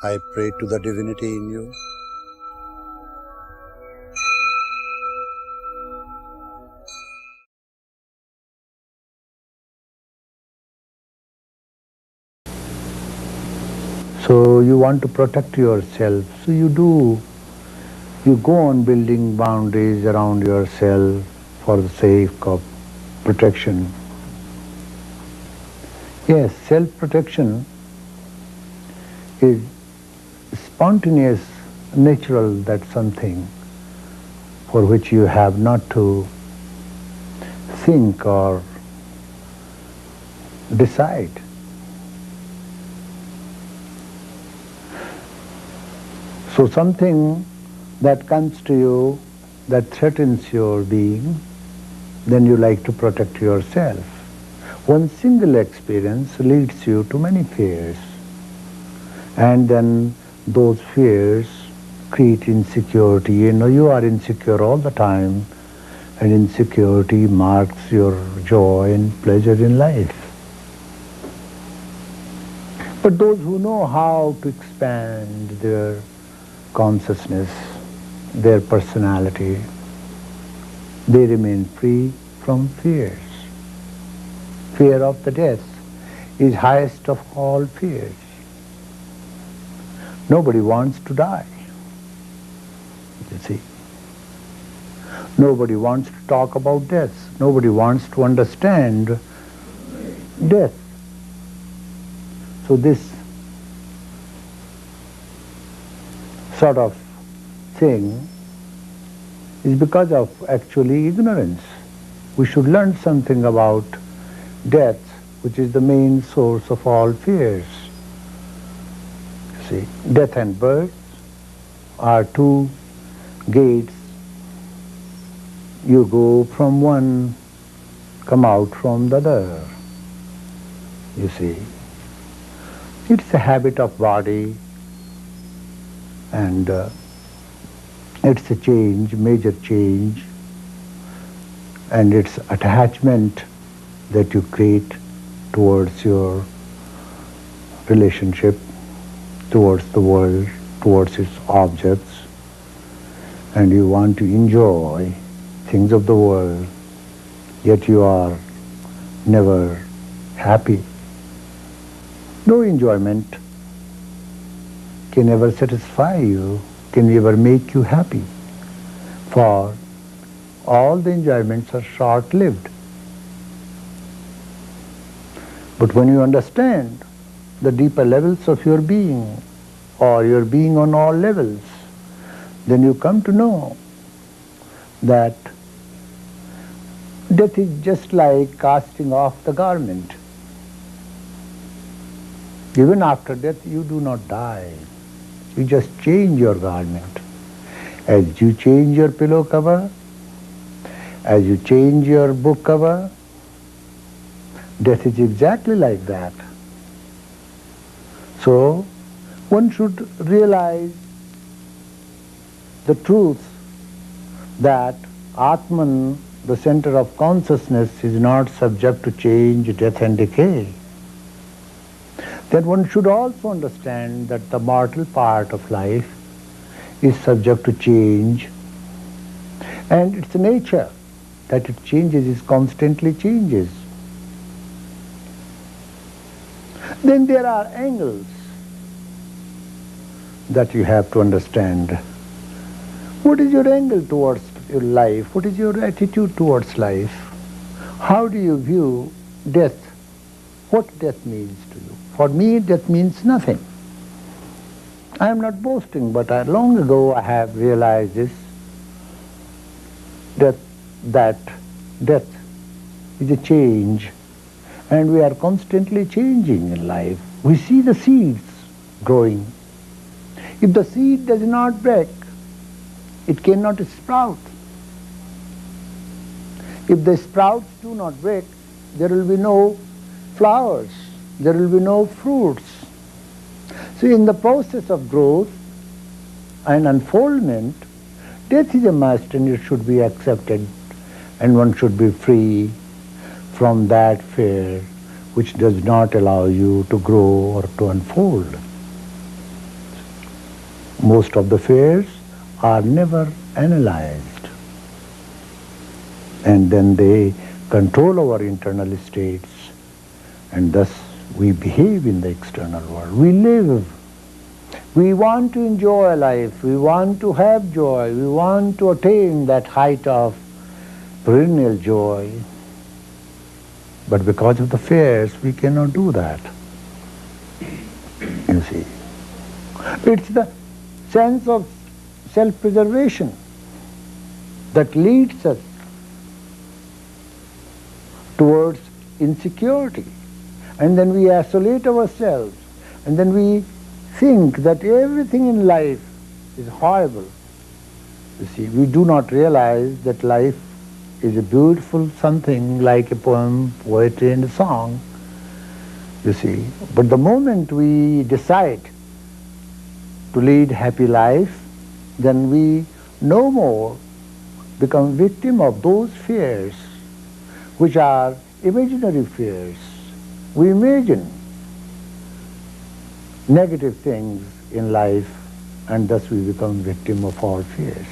I pray to the divinity in you. So you want to protect yourself, so you go on building boundaries around yourself for the sake of protection. Yes, self-protection is spontaneous, natural, that's something for which you have not to think or decide. So something that comes to you that threatens your being, then you like to protect yourself. One single experience leads you to many fears, and then those fears create insecurity. You are insecure all the time, and insecurity marks your joy and pleasure in life. But those who know how to expand their consciousness, their personality, they remain free from fears. Fear of the death is highest of all fears. Nobody wants to die, you see. Nobody wants to talk about death. Nobody wants to understand death. So this sort of thing is because of actually ignorance. We should learn something about death, which is the main source of all fears. You see, death and birth are two gates. You go from one, come out from the other. You see, it's a habit of body, and it's a change, major change, and it's attachment that you create towards your relationship, towards the world, towards its objects, and you want to enjoy things of the world, yet you are never happy. No enjoyment can ever satisfy you, can ever make you happy, for all the enjoyments are short-lived. But when you understand the deeper levels of your being, or your being on all levels, then you come to know that death is just like casting off the garment. Even after death you do not die. You just change your garment. As you change your pillow cover, as you change your book cover, death is exactly like that. So one should realize the truth that Atman, the center of consciousness, is not subject to change, death and decay. Then one should also understand that the mortal part of life is subject to change, and its nature that it changes, is constantly changes. Then there are angles that you have to understand. What is your angle towards your life? What is your attitude towards life? How do you view death? What death means to you? For me, death means nothing. I am not boasting, but long ago I have realized this, that death is a change, and we are constantly changing in life. We see the seeds growing. If the seed does not break, it cannot sprout. If the sprouts do not break, there will be no flowers, there will be no fruits. So in the process of growth and unfoldment, death is a must, and it should be accepted, and one should be free from that fear which does not allow you to grow or to unfold. Most of the fears are never analyzed, and then they control our internal states, and thus we behave in the external world. We live. We want to enjoy life. We want to have joy. We want to attain that height of perennial joy. But because of the fears, we cannot do that. You see, it's the sense of self-preservation that leads us towards insecurity. And then we isolate ourselves, and then we think that everything in life is horrible. You see, we do not realize that life is a beautiful something like a poem, poetry and a song. You see, but the moment we decide to lead happy life, then we no more become victim of those fears which are imaginary fears. We imagine negative things in life, and thus we become victim of all fears.